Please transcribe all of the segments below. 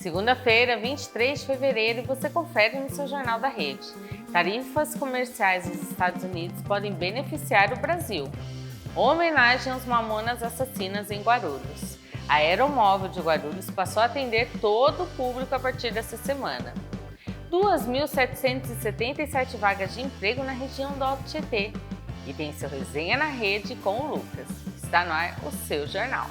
Segunda-feira, 23 de fevereiro, e você confere no seu Jornal da Rede. Tarifas comerciais dos Estados Unidos podem beneficiar o Brasil. Homenagem aos Mamonas Assassinas em Guarulhos. A Aeromóvel de Guarulhos passou a atender todo o público a partir dessa semana. 2.777 vagas de emprego na região do Alto Tietê. E tem seu Resenha na Rede com o Lucas. Está no ar o seu jornal.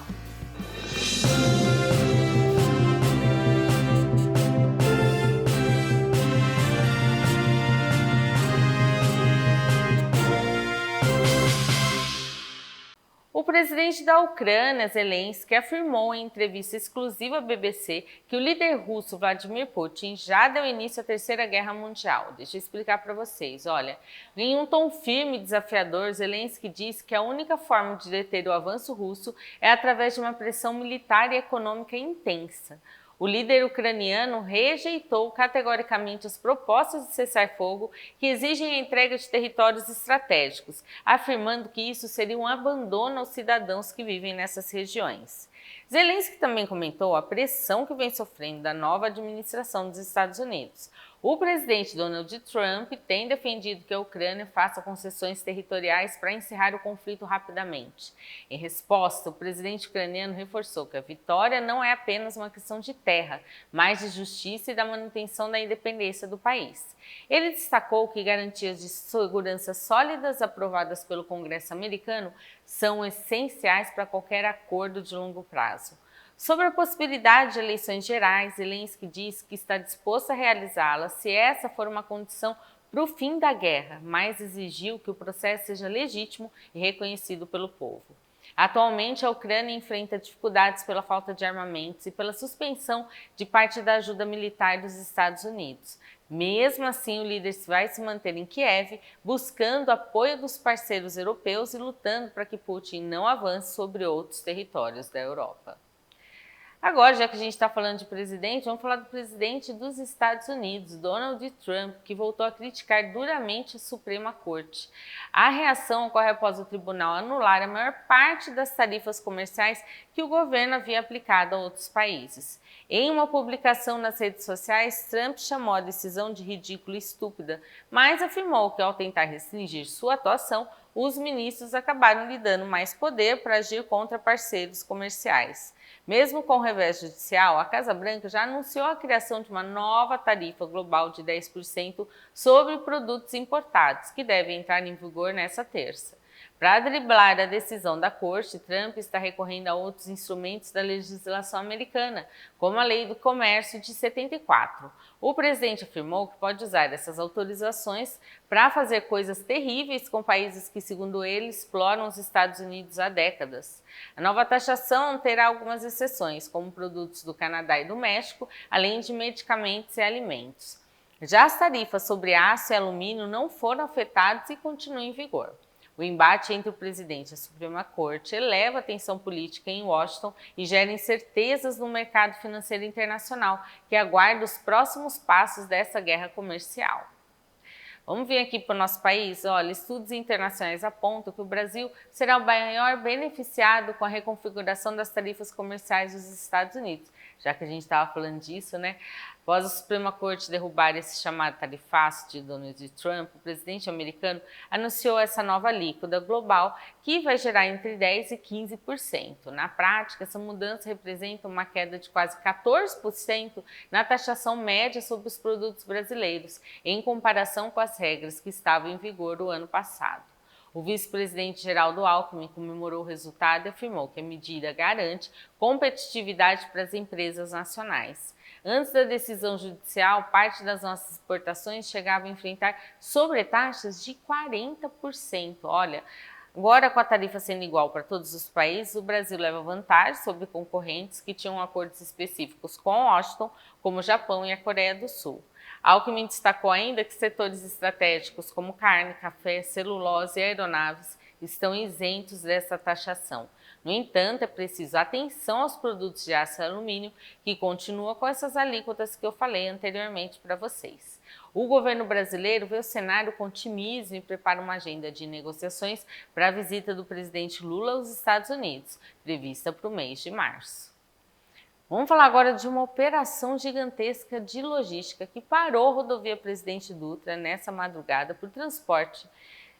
O presidente da Ucrânia, Zelensky, afirmou em entrevista exclusiva à BBC que o líder russo Vladimir Putin já deu início à Terceira Guerra Mundial. Deixa eu explicar para vocês. Olha, em um tom firme e desafiador, Zelensky disse que a única forma de deter o avanço russo é através de uma pressão militar e econômica intensa. O líder ucraniano rejeitou categoricamente as propostas de cessar-fogo que exigem a entrega de territórios estratégicos, afirmando que isso seria um abandono aos cidadãos que vivem nessas regiões. Zelensky também comentou a pressão que vem sofrendo da nova administração dos Estados Unidos. O presidente Donald Trump tem defendido que a Ucrânia faça concessões territoriais para encerrar o conflito rapidamente. Em resposta, o presidente ucraniano reforçou que a vitória não é apenas uma questão de terra, mas de justiça e da manutenção da independência do país. Ele destacou que garantias de segurança sólidas aprovadas pelo Congresso americano são essenciais para qualquer acordo de longo prazo. Sobre a possibilidade de eleições gerais, Zelensky diz que está disposto a realizá-las se essa for uma condição para o fim da guerra, mas exigiu que o processo seja legítimo e reconhecido pelo povo. Atualmente, a Ucrânia enfrenta dificuldades pela falta de armamentos e pela suspensão de parte da ajuda militar dos Estados Unidos. Mesmo assim, o líder vai se manter em Kiev, buscando apoio dos parceiros europeus e lutando para que Putin não avance sobre outros territórios da Europa. Agora, já que a gente está falando de presidente, vamos falar do presidente dos Estados Unidos, Donald Trump, que voltou a criticar duramente a Suprema Corte. A reação ocorre após o tribunal anular a maior parte das tarifas comerciais que o governo havia aplicado a outros países. Em uma publicação nas redes sociais, Trump chamou a decisão de ridícula e estúpida, mas afirmou que ao tentar restringir sua atuação, os ministros acabaram lhe dando mais poder para agir contra parceiros comerciais. Mesmo com o revés judicial, a Casa Branca já anunciou a criação de uma nova tarifa global de 10% sobre produtos importados, que deve entrar em vigor nesta terça. Para driblar a decisão da Corte, Trump está recorrendo a outros instrumentos da legislação americana, como a Lei do Comércio de 74. O presidente afirmou que pode usar essas autorizações para fazer coisas terríveis com países que, segundo ele, exploram os Estados Unidos há décadas. A nova taxação terá algumas exceções, como produtos do Canadá e do México, além de medicamentos e alimentos. Já as tarifas sobre aço e alumínio não foram afetadas e continuam em vigor. O embate entre o presidente e a Suprema Corte eleva a tensão política em Washington e gera incertezas no mercado financeiro internacional, que aguarda os próximos passos dessa guerra comercial. Vamos vir aqui para o nosso país. Olha, estudos internacionais apontam que o Brasil será o maior beneficiado com a reconfiguração das tarifas comerciais dos Estados Unidos. Já que a gente estava falando disso, né? Após a Suprema Corte derrubar esse chamado tarifaço de Donald Trump, o presidente americano anunciou essa nova alíquota global que vai gerar entre 10% e 15%. Na prática, essa mudança representa uma queda de quase 14% na taxação média sobre os produtos brasileiros, em comparação com as regras que estavam em vigor o ano passado. O vice-presidente Geraldo Alckmin comemorou o resultado e afirmou que a medida garante competitividade para as empresas nacionais. Antes da decisão judicial, parte das nossas exportações chegava a enfrentar sobretaxas de 40%. Olha, agora com a tarifa sendo igual para todos os países, o Brasil leva vantagem sobre concorrentes que tinham acordos específicos com Washington, como o Japão e a Coreia do Sul. Alckmin destacou ainda que setores estratégicos como carne, café, celulose e aeronaves estão isentos dessa taxação. No entanto, é preciso atenção aos produtos de aço e alumínio, que continua com essas alíquotas que eu falei anteriormente para vocês. O governo brasileiro vê o cenário com otimismo e prepara uma agenda de negociações para a visita do presidente Lula aos Estados Unidos, prevista para o mês de março. Vamos falar agora de uma operação gigantesca de logística que parou a rodovia Presidente Dutra nessa madrugada por transporte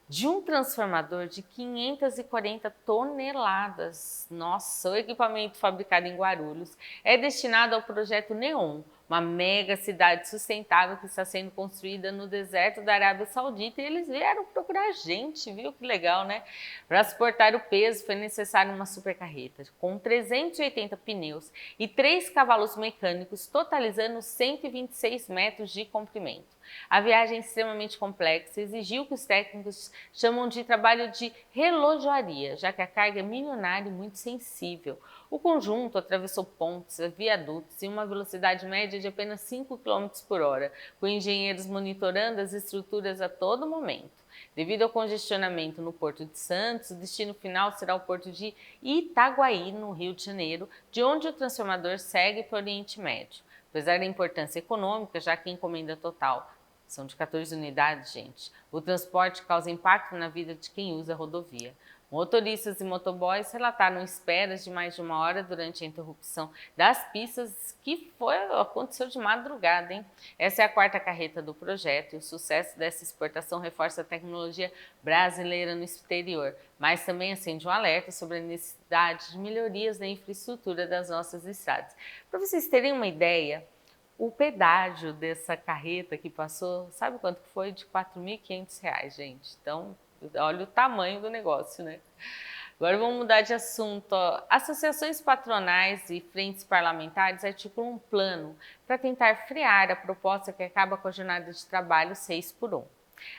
de um transformador de 540 toneladas. Nossa, o equipamento fabricado em Guarulhos é destinado ao projeto NEOM, uma mega cidade sustentável que está sendo construída no deserto da Arábia Saudita, e eles vieram procurar a gente, viu? Que legal, né? Para suportar o peso foi necessário uma supercarreta com 380 pneus e 3 cavalos mecânicos, totalizando 126 metros de comprimento. A viagem extremamente complexa exigiu que os técnicos chamam de trabalho de relojoaria, já que a carga é milionária e muito sensível. O conjunto atravessou pontes, viadutos em uma velocidade média de apenas 5 quilômetros por hora, com engenheiros monitorando as estruturas a todo momento. Devido ao congestionamento no Porto de Santos, o destino final será o Porto de Itaguaí, no Rio de Janeiro, de onde o transformador segue para o Oriente Médio. Apesar da importância econômica, já que a encomenda total são de 14 unidades, gente, o transporte causa impacto na vida de quem usa a rodovia. Motoristas e motoboys relataram esperas de mais de 1 hora durante a interrupção das pistas, que aconteceu de madrugada, hein? Essa é a 4ª carreta do projeto e o sucesso dessa exportação reforça a tecnologia brasileira no exterior, mas também acende um alerta sobre a necessidade de melhorias na infraestrutura das nossas estradas. Para vocês terem uma ideia, o pedágio dessa carreta que passou, sabe quanto que foi? De R$ 4.500, gente. Então, olha o tamanho do negócio, né? Agora vamos mudar de assunto. Ó. Associações patronais e frentes parlamentares articulam um plano para tentar frear a proposta que acaba com a jornada de trabalho 6x1.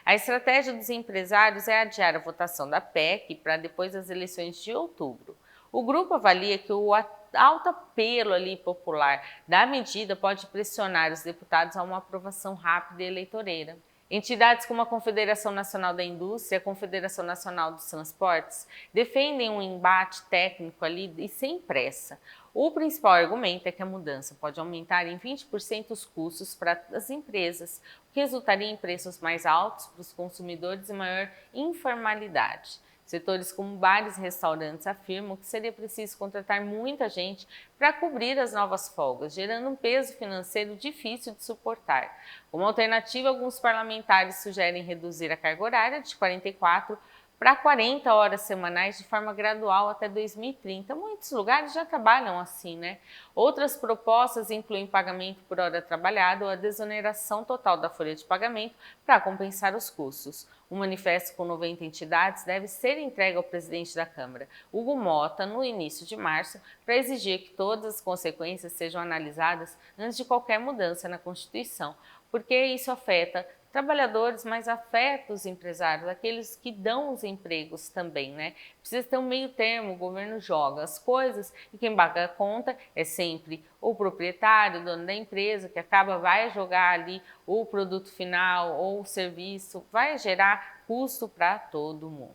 A estratégia dos empresários é adiar a votação da PEC para depois das eleições de outubro. O grupo avalia que o alto apelo popular da medida pode pressionar os deputados a uma aprovação rápida e eleitoreira. Entidades como a Confederação Nacional da Indústria e a Confederação Nacional dos Transportes defendem um embate técnico e sem pressa. O principal argumento é que a mudança pode aumentar em 20% os custos para as empresas, o que resultaria em preços mais altos para os consumidores e maior informalidade. Setores como bares e restaurantes afirmam que seria preciso contratar muita gente para cobrir as novas folgas, gerando um peso financeiro difícil de suportar. Como alternativa, alguns parlamentares sugerem reduzir a carga horária de 44 para 40 horas semanais de forma gradual até 2030. Muitos lugares já trabalham assim, né? Outras propostas incluem pagamento por hora trabalhada ou a desoneração total da folha de pagamento para compensar os custos. Um manifesto com 90 entidades deve ser entregue ao presidente da Câmara, Hugo Mota, no início de março, para exigir que todas as consequências sejam analisadas antes de qualquer mudança na Constituição, porque isso afeta trabalhadores, mas afeta os empresários, aqueles que dão os empregos também, né? Precisa ter um meio termo, o governo joga as coisas e quem paga a conta é sempre o proprietário, o dono da empresa, que vai jogar ali o produto final ou o serviço, vai gerar custo para todo mundo.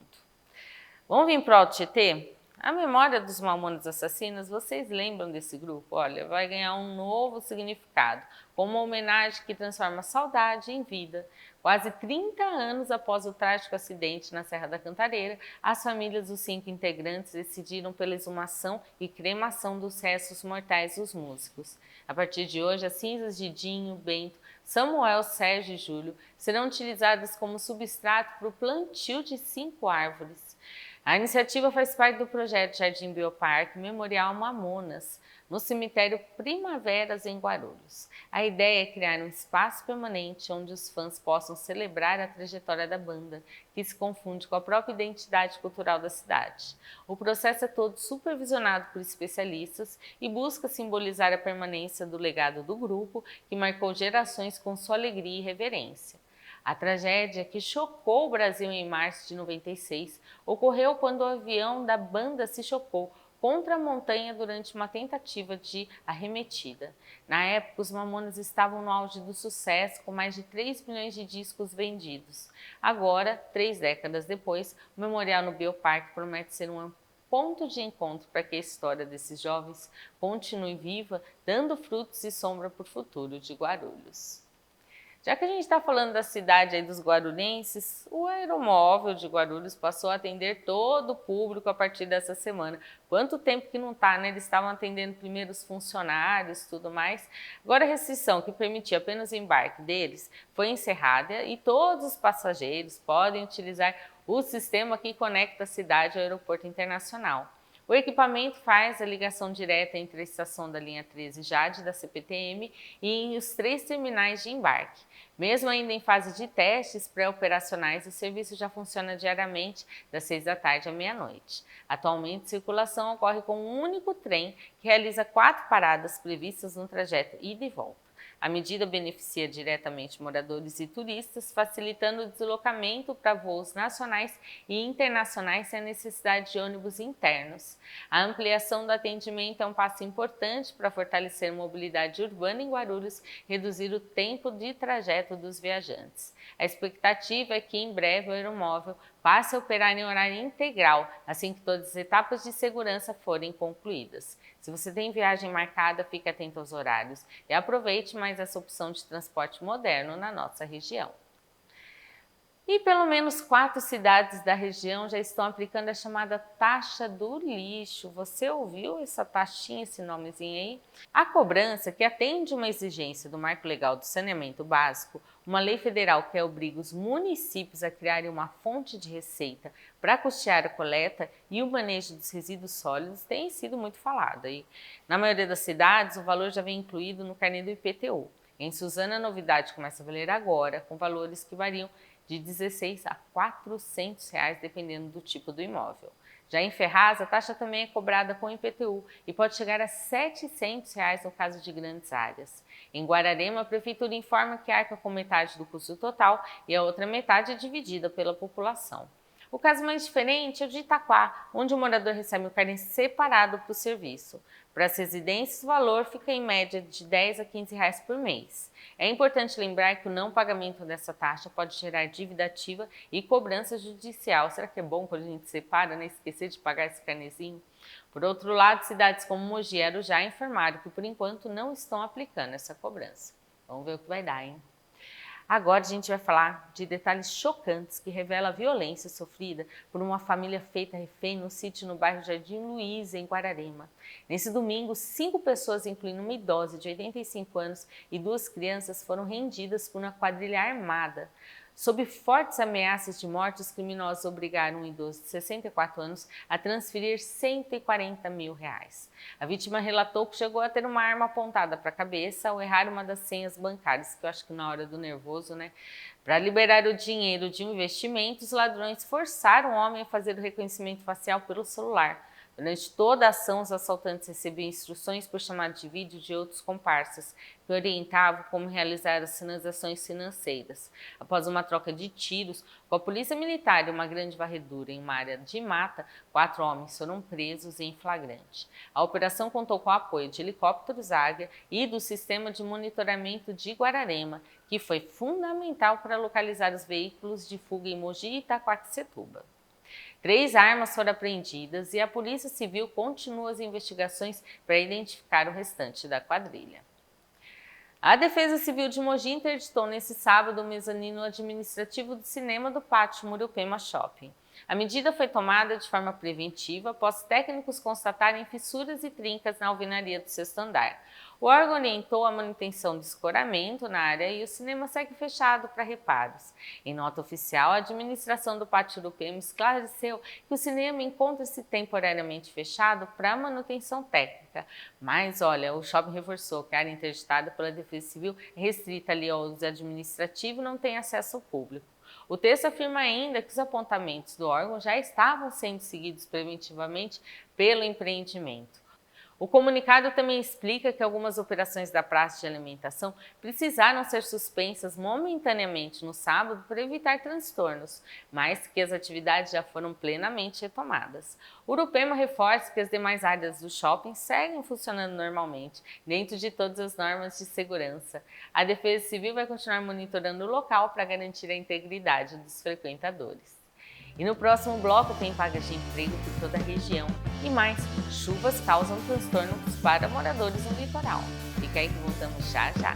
Vamos vir para o Alto Tietê? A memória dos Mamonas Assassinas, vocês lembram desse grupo? Olha, vai ganhar um novo significado, como uma homenagem que transforma saudade em vida. Quase 30 anos após o trágico acidente na Serra da Cantareira, as famílias dos 5 integrantes decidiram pela exumação e cremação dos restos mortais dos músicos. A partir de hoje, as cinzas de Dinho, Bento, Samuel, Sérgio e Júlio serão utilizadas como substrato para o plantio de 5 árvores. A iniciativa faz parte do projeto Jardim Bioparque Memorial Mamonas, no cemitério Primaveras, em Guarulhos. A ideia é criar um espaço permanente onde os fãs possam celebrar a trajetória da banda, que se confunde com a própria identidade cultural da cidade. O processo é todo supervisionado por especialistas e busca simbolizar a permanência do legado do grupo, que marcou gerações com sua alegria e reverência. A tragédia que chocou o Brasil em março de 96 ocorreu quando o avião da banda se chocou contra a montanha durante uma tentativa de arremetida. Na época, os Mamonas estavam no auge do sucesso, com mais de 3 milhões de discos vendidos. Agora, 3 décadas depois, o Memorial no Bioparque promete ser um ponto de encontro para que a história desses jovens continue viva, dando frutos e sombra para o futuro de Guarulhos. Já que a gente está falando da cidade aí dos guarulhenses, o Aeromóvel de Guarulhos passou a atender todo o público a partir dessa semana. Quanto tempo que não está, né? Eles estavam atendendo primeiro os funcionários e tudo mais. Agora a restrição que permitia apenas o embarque deles foi encerrada e todos os passageiros podem utilizar o sistema que conecta a cidade ao aeroporto internacional. O equipamento faz a ligação direta entre a estação da linha 13 Jade da CPTM e os 3 terminais de embarque. Mesmo ainda em fase de testes pré-operacionais, o serviço já funciona diariamente das 6 da tarde à meia-noite. Atualmente, a circulação ocorre com um único trem que realiza 4 paradas previstas no trajeto ida e volta. A medida beneficia diretamente moradores e turistas, facilitando o deslocamento para voos nacionais e internacionais sem a necessidade de ônibus internos. A ampliação do atendimento é um passo importante para fortalecer a mobilidade urbana em Guarulhos e reduzir o tempo de trajeto dos viajantes. A expectativa é que em breve o aeromóvel passe a operar em horário integral, assim que todas as etapas de segurança forem concluídas. Se você tem viagem marcada, fique atento aos horários e aproveite mais essa opção de transporte moderno na nossa região. E pelo menos 4 cidades da região já estão aplicando a chamada taxa do lixo. Você ouviu essa taxinha, esse nomezinho aí? A cobrança, que atende uma exigência do Marco Legal do Saneamento Básico, uma lei federal que obriga os municípios a criarem uma fonte de receita para custear a coleta e o manejo dos resíduos sólidos, tem sido muito falada. E na maioria das cidades, o valor já vem incluído no carnê do IPTU. Em Suzana, a novidade começa a valer agora, com valores que variam de R$ 16 a R$ 400, dependendo do tipo do imóvel. Já em Ferraz, a taxa também é cobrada com IPTU e pode chegar a R$ 700 no caso de grandes áreas. Em Guararema, a Prefeitura informa que arca com metade do custo total e a outra metade é dividida pela população. O caso mais diferente é o de Itaquá, onde o morador recebe o carnê separado para o serviço. Para as residências, o valor fica em média de R$ 10 a R$ 15 por mês. É importante lembrar que o não pagamento dessa taxa pode gerar dívida ativa e cobrança judicial. Será que é bom quando a gente separa, né? Esquecer de pagar esse carnezinho? Por outro lado, cidades como Mogi e Arujá informaram que, por enquanto, não estão aplicando essa cobrança. Vamos ver o que vai dar, hein? Agora a gente vai falar de detalhes chocantes que revelam a violência sofrida por uma família feita refém no sítio no bairro Jardim Luiz, em Guararema. Nesse domingo, 5 pessoas, incluindo uma idosa de 85 anos e 2 crianças, foram rendidas por uma quadrilha armada. Sob fortes ameaças de morte, os criminosos obrigaram um idoso de 64 anos a transferir R$ 140 mil. A vítima relatou que chegou a ter uma arma apontada para a cabeça ao errar uma das senhas bancárias, que eu acho que na hora do nervoso, né? Para liberar o dinheiro de um investimento, os ladrões forçaram o homem a fazer o reconhecimento facial pelo celular. Durante toda a ação, os assaltantes recebiam instruções por chamada de vídeo de outros comparsas, que orientavam como realizar as transações financeiras. Após uma troca de tiros, com a polícia militar e uma grande varredura em uma área de mata, 4 homens foram presos em flagrante. A operação contou com o apoio de helicópteros Águia e do sistema de monitoramento de Guararema, que foi fundamental para localizar os veículos de fuga em Mogi e Itaquaquecetuba. 3 armas foram apreendidas e a Polícia Civil continua as investigações para identificar o restante da quadrilha. A Defesa Civil de Mogi interditou nesse sábado o mezanino administrativo do cinema do Pátio Murupema Shopping. A medida foi tomada de forma preventiva após técnicos constatarem fissuras e trincas na alvenaria do 6º andar. O órgão orientou a manutenção do escoramento na área e o cinema segue fechado para reparos. Em nota oficial, a administração do Pátio Murupema esclareceu que o cinema encontra-se temporariamente fechado para manutenção técnica. Mas, olha, o shopping reforçou que a área interditada pela Defesa Civil é restrita ali ao uso administrativo e não tem acesso ao público. O texto afirma ainda que os apontamentos do órgão já estavam sendo seguidos preventivamente pelo empreendimento. O comunicado também explica que algumas operações da praça de alimentação precisaram ser suspensas momentaneamente no sábado para evitar transtornos, mas que as atividades já foram plenamente retomadas. O Urupema reforça que as demais áreas do shopping seguem funcionando normalmente, dentro de todas as normas de segurança. A Defesa Civil vai continuar monitorando o local para garantir a integridade dos frequentadores. E no próximo bloco tem vagas de emprego por toda a região e mais, chuvas causam transtornos para moradores no litoral. Fica aí que voltamos já já.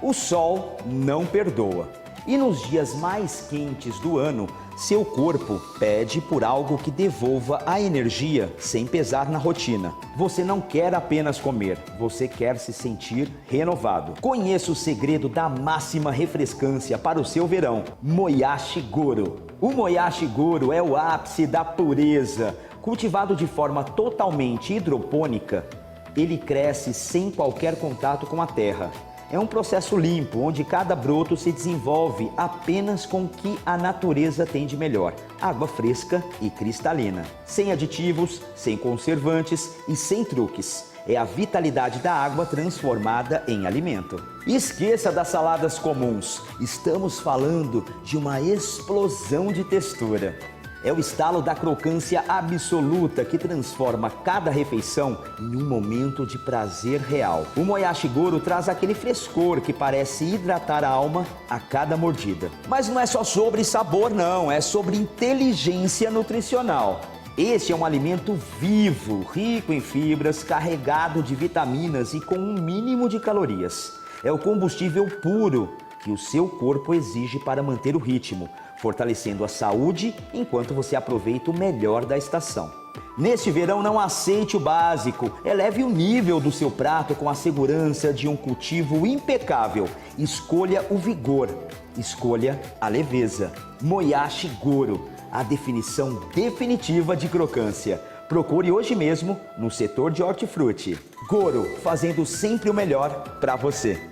O sol não perdoa. E nos dias mais quentes do ano, seu corpo pede por algo que devolva a energia sem pesar na rotina. Você não quer apenas comer, você quer se sentir renovado. Conheça o segredo da máxima refrescância para o seu verão: Moyashi Goro. O Moyashi Goro é o ápice da pureza. Cultivado de forma totalmente hidropônica, ele cresce sem qualquer contato com a terra. É um processo limpo, onde cada broto se desenvolve apenas com o que a natureza tem de melhor: água fresca e cristalina. Sem aditivos, sem conservantes e sem truques. É a vitalidade da água transformada em alimento. Esqueça das saladas comuns. Estamos falando de uma explosão de textura. É o estalo da crocância absoluta que transforma cada refeição em um momento de prazer real. O Moyashi Goro traz aquele frescor que parece hidratar a alma a cada mordida. Mas não é só sobre sabor não, é sobre inteligência nutricional. Este é um alimento vivo, rico em fibras, carregado de vitaminas e com um mínimo de calorias. É o combustível puro que o seu corpo exige para manter o ritmo, fortalecendo a saúde enquanto você aproveita o melhor da estação. Neste verão, não aceite o básico, eleve o nível do seu prato com a segurança de um cultivo impecável. Escolha o vigor, escolha a leveza. Moyashi Goro, a definição definitiva de crocância. Procure hoje mesmo no setor de hortifruti. Goro, fazendo sempre o melhor para você.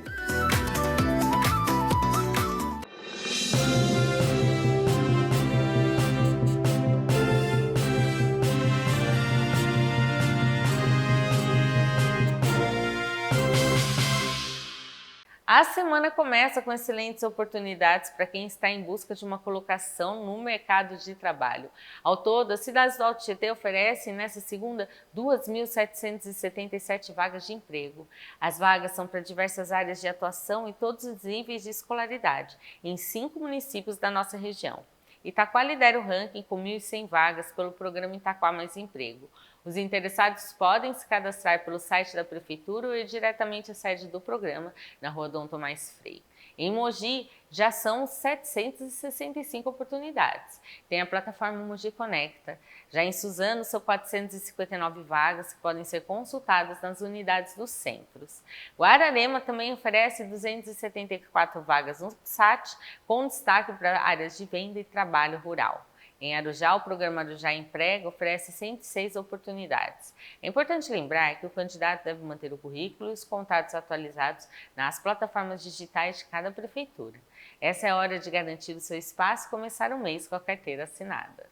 A semana começa com excelentes oportunidades para quem está em busca de uma colocação no mercado de trabalho. Ao todo, as cidades do Alto Tietê oferecem nesta segunda 2.777 vagas de emprego. As vagas são para diversas áreas de atuação e todos os níveis de escolaridade, em 5 municípios da nossa região. Itaquá lidera o ranking com 1.100 vagas pelo programa Itaquá Mais Emprego. Os interessados podem se cadastrar pelo site da Prefeitura ou ir diretamente à sede do programa, na Rua Dom Tomás Freire. Em Mogi, já são 765 oportunidades. Tem a plataforma Mogi Conecta. Já em Suzano, são 459 vagas que podem ser consultadas nas unidades dos centros. Guararema também oferece 274 vagas no SAT, com destaque para áreas de venda e trabalho rural. Em Arujá, o programa Arujá Emprega oferece 106 oportunidades. É importante lembrar que o candidato deve manter o currículo e os contatos atualizados nas plataformas digitais de cada prefeitura. Essa é a hora de garantir o seu espaço e começar o mês com a carteira assinada.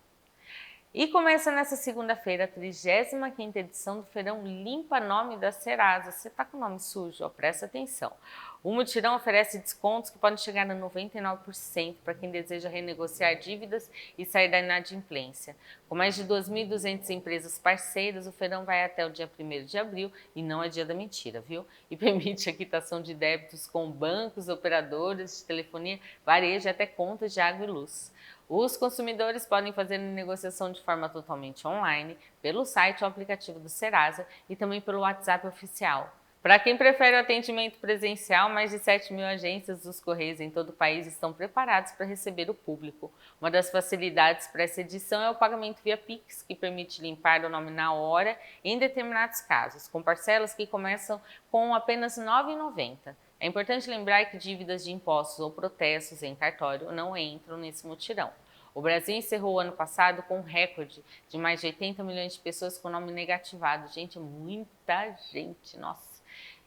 E começa nessa segunda-feira a 35ª edição do Feirão Limpa Nome da Serasa. Você está com o nome sujo? Presta atenção. O mutirão oferece descontos que podem chegar a 99% para quem deseja renegociar dívidas e sair da inadimplência. Com mais de 2.200 empresas parceiras, o feirão vai até o dia 1º de abril e não é dia da mentira, viu? E permite a quitação de débitos com bancos, operadoras de telefonia, varejo e até contas de água e luz. Os consumidores podem fazer a negociação de forma totalmente online, pelo site ou aplicativo do Serasa e também pelo WhatsApp oficial. Para quem prefere o atendimento presencial, mais de 7.000 agências dos Correios em todo o país estão preparadas para receber o público. Uma das facilidades para essa edição é o pagamento via Pix, que permite limpar o nome na hora em determinados casos, com parcelas que começam com apenas R$ 9,90. É importante lembrar que dívidas de impostos ou protestos em cartório não entram nesse mutirão. O Brasil encerrou o ano passado com um recorde de mais de 80 milhões de pessoas com nome negativado. Gente, muita gente, nossa!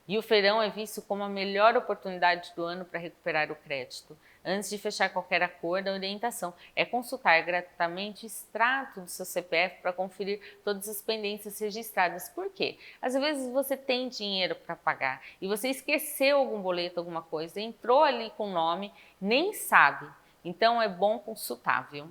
E o feirão é visto como a melhor oportunidade do ano para recuperar o crédito. Antes de fechar qualquer acordo, a orientação é consultar gratuitamente o extrato do seu CPF para conferir todas as pendências registradas. Por quê? Às vezes você tem dinheiro para pagar e você esqueceu algum boleto, alguma coisa, entrou ali com o nome, nem sabe. Então é bom consultar, viu?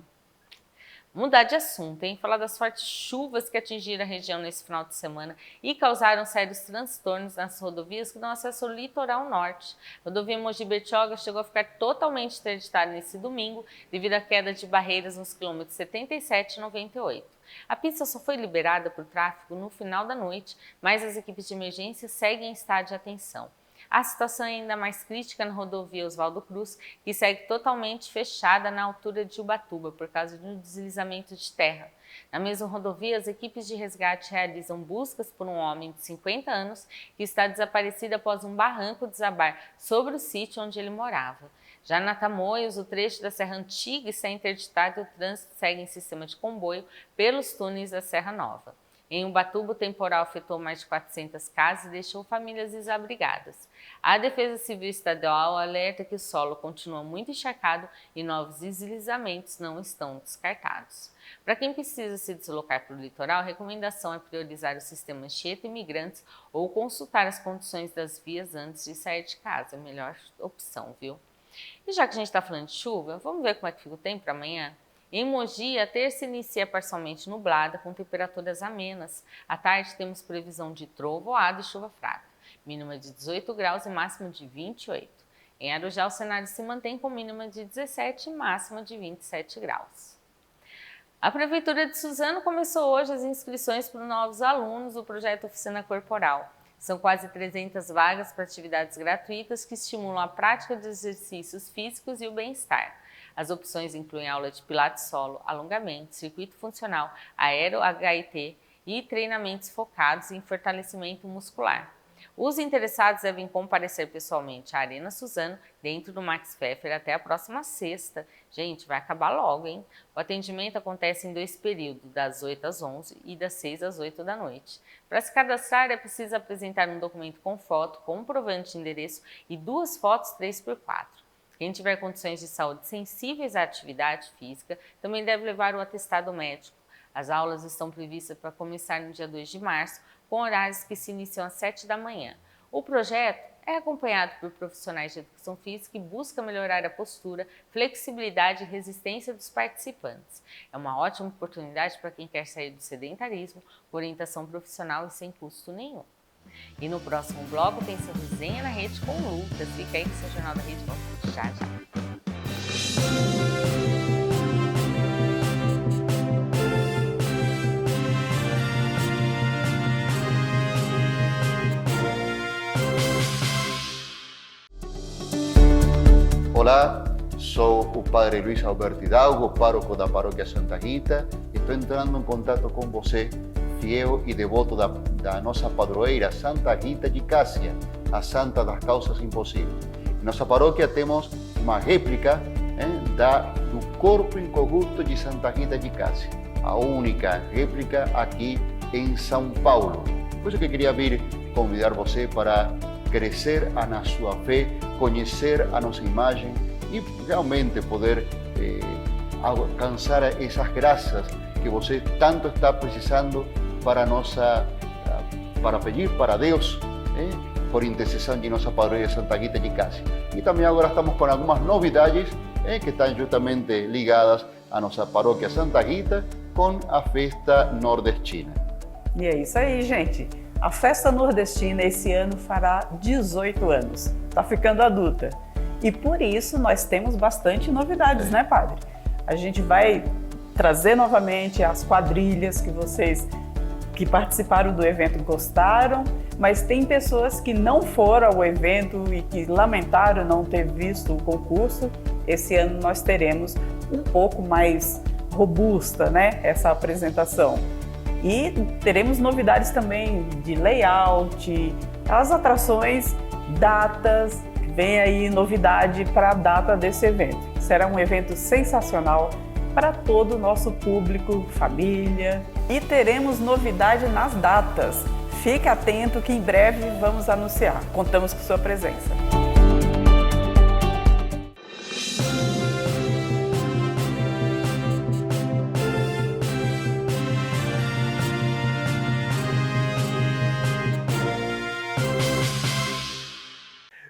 Mudar de assunto, hein? Falar das fortes chuvas que atingiram a região nesse final de semana e causaram sérios transtornos nas rodovias que dão acesso ao litoral norte. A rodovia Mogi-Bertioga chegou a ficar totalmente interditada nesse domingo devido à queda de barreiras nos quilômetros 77 e 98. A pista só foi liberada para o tráfego no final da noite, mas as equipes de emergência seguem em estado de atenção. A situação é ainda mais crítica na rodovia Oswaldo Cruz, que segue totalmente fechada na altura de Ubatuba por causa de um deslizamento de terra. Na mesma rodovia, as equipes de resgate realizam buscas por um homem de 50 anos que está desaparecido após um barranco desabar sobre o sítio onde ele morava. Já na Tamoios, o trecho da Serra Antiga está interditado e o trânsito segue em sistema de comboio pelos túneis da Serra Nova. Em Ubatuba, o temporal afetou mais de 400 casas e deixou famílias desabrigadas. A Defesa Civil Estadual alerta que o solo continua muito encharcado e novos deslizamentos não estão descartados. Para quem precisa se deslocar para o litoral, a recomendação é priorizar o sistema Anchieta Imigrantes ou consultar as condições das vias antes de sair de casa. É a melhor opção, viu? E já que a gente está falando de chuva, vamos ver como é que fica o tempo para amanhã? Em Mogi, a terça inicia parcialmente nublada, com temperaturas amenas. À tarde, temos previsão de trovoada e chuva fraca, mínima de 18 graus e máxima de 28. Em Arujá, o cenário se mantém com mínima de 17 e máxima de 27 graus. A Prefeitura de Suzano começou hoje as inscrições para novos alunos do projeto Oficina Corporal. São quase 300 vagas para atividades gratuitas que estimulam a prática de exercícios físicos e o bem-estar. As opções incluem aula de pilates solo, alongamento, circuito funcional, aero HIIT e treinamentos focados em fortalecimento muscular. Os interessados devem comparecer pessoalmente à Arena Suzano, dentro do Max Pfeffer, até a próxima sexta. Gente, vai acabar logo, hein? O atendimento acontece em 2 períodos, das 8 às 11 e das 6 às 8 da noite. Para se cadastrar, é preciso apresentar um documento com foto, comprovante de endereço e 2 fotos 3x4. Quem tiver condições de saúde sensíveis à atividade física também deve levar o atestado médico. As aulas estão previstas para começar no dia 2 de março, com horários que se iniciam às 7 da manhã. O projeto é acompanhado por profissionais de educação física e busca melhorar a postura, flexibilidade e resistência dos participantes. É uma ótima oportunidade para quem quer sair do sedentarismo, com orientação profissional e sem custo nenhum. E no próximo bloco tem seu Resenha na Rede com o Lucas. Fica aí que seu Jornal da Rede volta já já. Olá, sou o Padre Luiz Alberto Hidalgo, pároco da Paróquia Santa Rita. Estou entrando em contato com você, fiel e devoto da nossa padroeira Santa Rita de Cássia, a Santa das Causas Impossíveis. Em nossa paróquia temos uma réplica do corpo incorrupto de Santa Rita de Cássia, a única réplica aqui em São Paulo. Por isso que queria vir convidar você para crescer na sua fé, conhecer a nossa imagem e realmente poder alcançar essas graças que você tanto está precisando para pedir para Deus, por intercessão de nossa padroeira Santa Rita de Cássia. E também agora estamos com algumas novidades que estão justamente ligadas à nossa paróquia Santa Rita com a festa nordestina. E é isso aí, gente. A festa nordestina esse ano fará 18 anos. Está ficando adulta. E por isso nós temos bastante novidades, né, padre? A gente vai trazer novamente as quadrilhas que vocês que participaram do evento gostaram, mas tem pessoas que não foram ao evento e que lamentaram não ter visto o concurso. Esse ano nós teremos um pouco mais robusta, né, essa apresentação. E teremos novidades também de layout, as atrações, datas, vem aí novidade para a data desse evento. Será um evento sensacional para todo o nosso público, família. E teremos novidade nas datas. Fique atento que em breve vamos anunciar. Contamos com sua presença.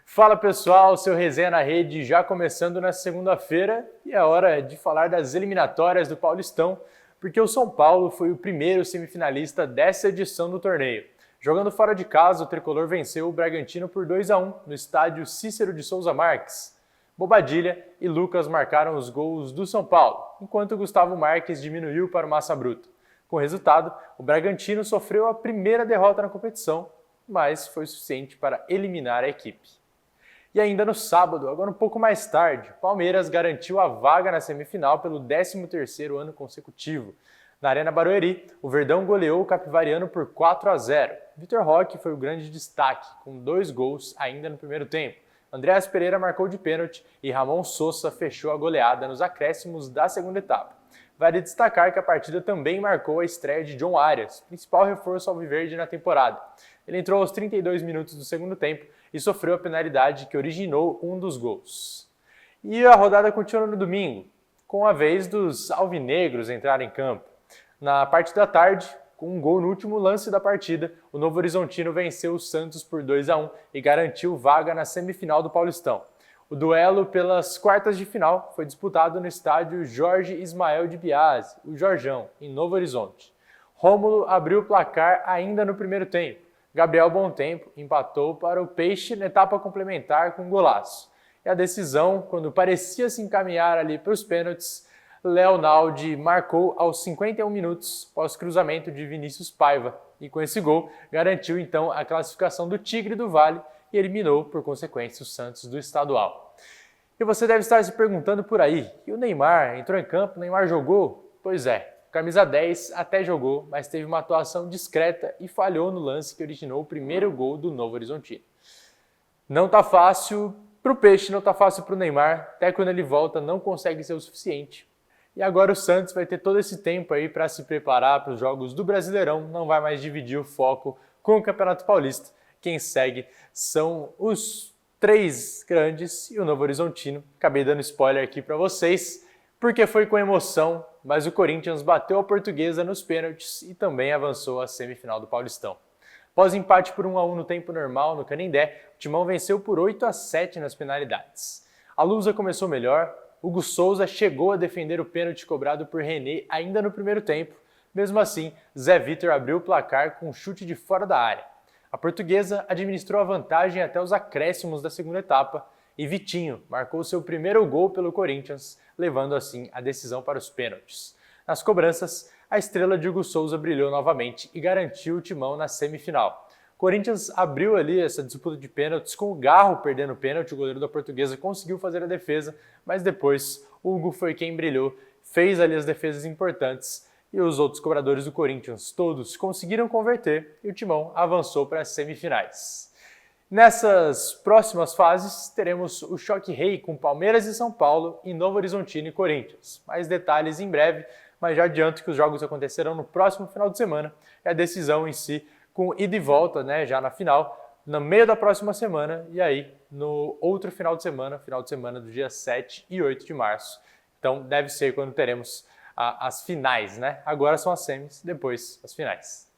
Fala pessoal, seu Resenha na Rede já começando na segunda-feira e é hora de falar das eliminatórias do Paulistão, porque o São Paulo foi o primeiro semifinalista dessa edição do torneio. Jogando fora de casa, o tricolor venceu o Bragantino por 2-1 no estádio Cícero de Souza Marques. Bobadilha e Lucas marcaram os gols do São Paulo, enquanto Gustavo Marques diminuiu para o Massa Bruta. Com o resultado, o Bragantino sofreu a primeira derrota na competição mas foi suficiente para eliminar a equipe. E ainda no sábado, agora um pouco mais tarde, Palmeiras garantiu a vaga na semifinal pelo 13º ano consecutivo. Na Arena Barueri, o Verdão goleou o Capivariano por 4-0. Vitor Roque foi o grande destaque, com 2 gols ainda no primeiro tempo. Andréas Pereira marcou de pênalti e Ramon Sousa fechou a goleada nos acréscimos da segunda etapa. Vale destacar que a partida também marcou a estreia de John Arias, principal reforço alviverde na temporada. Ele entrou aos 32 minutos do segundo tempo e sofreu a penalidade que originou um dos gols. E a rodada continua no domingo, com a vez dos alvinegros entrarem em campo. Na parte da tarde, com um gol no último lance da partida, o Novo Horizontino venceu o Santos por 2-1 e garantiu vaga na semifinal do Paulistão. O duelo pelas quartas de final foi disputado no estádio Jorge Ismael de Biase, o Jorjão, em Novo Horizonte. Rômulo abriu o placar ainda no primeiro tempo. Gabriel Bontempo empatou para o Peixe na etapa complementar com um golaço. E a decisão, quando parecia se encaminhar ali para os pênaltis, Léo Naldi marcou aos 51 minutos após cruzamento de Vinícius Paiva e com esse gol garantiu então a classificação do Tigre do Vale e eliminou por consequência o Santos do estadual. E você deve estar se perguntando por aí, e o Neymar entrou em campo, o Neymar jogou? Pois é, camisa 10 até jogou, mas teve uma atuação discreta e falhou no lance que originou o primeiro gol do Novo Horizontino. Não tá fácil para o Peixe, não tá fácil para o Neymar, até quando ele volta não consegue ser o suficiente. E agora o Santos vai ter todo esse tempo aí para se preparar para os jogos do Brasileirão, não vai mais dividir o foco com o Campeonato Paulista. Quem segue são os 3 grandes e o Novo Horizontino. Acabei dando spoiler aqui para vocês, porque foi com emoção, mas o Corinthians bateu a Portuguesa nos pênaltis e também avançou à semifinal do Paulistão. Após empate por 1-1 no tempo normal no Canindé, o Timão venceu por 8-7 nas penalidades. A Lusa começou melhor. Hugo Souza chegou a defender o pênalti cobrado por René ainda no primeiro tempo. Mesmo assim, Zé Vitor abriu o placar com um chute de fora da área. A Portuguesa administrou a vantagem até os acréscimos da segunda etapa e Vitinho marcou seu primeiro gol pelo Corinthians, levando assim a decisão para os pênaltis. Nas cobranças, a estrela de Hugo Souza brilhou novamente e garantiu o Timão na semifinal. O Corinthians abriu ali essa disputa de pênaltis com o Garro perdendo o pênalti, o goleiro da Portuguesa conseguiu fazer a defesa, mas depois o Hugo foi quem brilhou, fez ali as defesas importantes e os outros cobradores do Corinthians todos conseguiram converter e o Timão avançou para as semifinais. Nessas próximas fases teremos o choque rei com Palmeiras e São Paulo e Novo Horizontino e Corinthians. Mais detalhes em breve, mas já adianto que os jogos acontecerão no próximo final de semana e a decisão em si com ida e volta, né, já na final, no meio da próxima semana, e aí no outro final de semana do dia 7 e 8 de março. Então deve ser quando teremos as finais, né? Agora são as semis, depois as finais.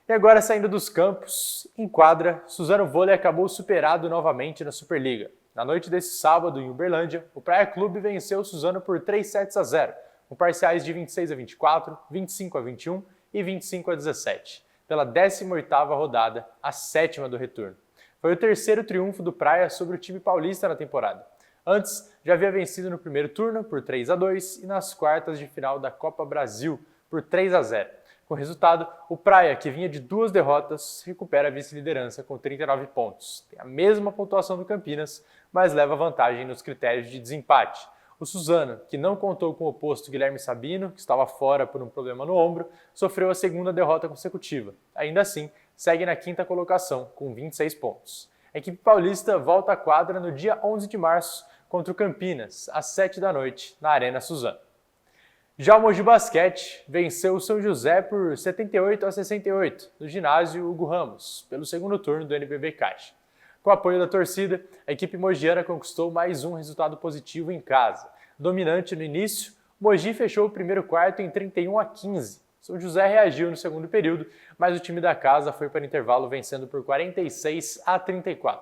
E agora saindo dos campos, em quadra, Suzano Vôlei acabou superado novamente na Superliga. Na noite desse sábado, em Uberlândia, o Praia Clube venceu o Suzano por 3-0, com parciais de 26-24, 25-21 e 25-17. Pela 18ª rodada, a 7ª do retorno. Foi o terceiro triunfo do Praia sobre o time paulista na temporada. Antes, já havia vencido no primeiro turno por 3-2 e nas quartas de final da Copa Brasil por 3-0. Com o resultado, o Praia, que vinha de 2 derrotas, recupera a vice-liderança com 39 pontos. Tem a mesma pontuação do Campinas, mas leva vantagem nos critérios de desempate. O Suzano, que não contou com o oposto Guilherme Sabino, que estava fora por um problema no ombro, sofreu a segunda derrota consecutiva. Ainda assim, segue na 5ª colocação, com 26 pontos. A equipe paulista volta à quadra no dia 11 de março contra o Campinas, às 7 da noite, na Arena Suzano. Já o Mogi Basquete venceu o São José por 78-68, no ginásio Hugo Ramos, pelo segundo turno do NBB Caixa. Com o apoio da torcida, a equipe mogiana conquistou mais um resultado positivo em casa. Dominante no início, Mogi fechou o primeiro quarto em 31-15. São José reagiu no segundo período, mas o time da casa foi para o intervalo vencendo por 46-34.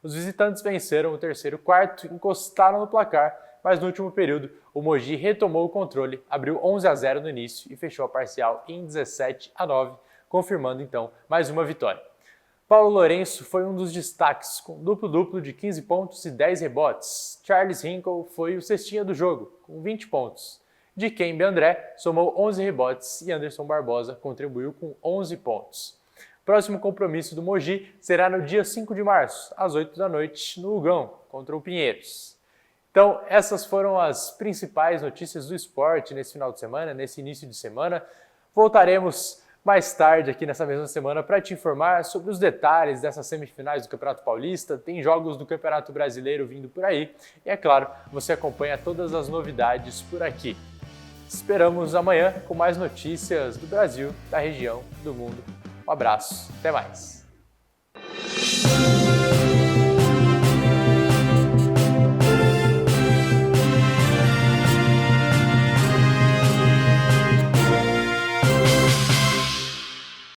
Os visitantes venceram o terceiro quarto, encostaram no placar, mas no último período o Mogi retomou o controle, abriu 11-0 no início e fechou a parcial em 17-9, confirmando então mais uma vitória. Paulo Lourenço foi um dos destaques, com duplo-duplo de 15 pontos e 10 rebotes. Charles Hinkle foi o cestinha do jogo, com 20 pontos. Dikembe André somou 11 rebotes e Anderson Barbosa contribuiu com 11 pontos. Próximo compromisso do Mogi será no dia 5 de março, às 8 da noite, no Ugão, contra o Pinheiros. Então, essas foram as principais notícias do esporte nesse final de semana, nesse início de semana. Voltaremos mais tarde aqui nessa mesma semana para te informar sobre os detalhes dessas semifinais do Campeonato Paulista. Tem jogos do Campeonato Brasileiro vindo por aí e, é claro, você acompanha todas as novidades por aqui. Esperamos amanhã com mais notícias do Brasil, da região, do mundo. Um abraço, até mais!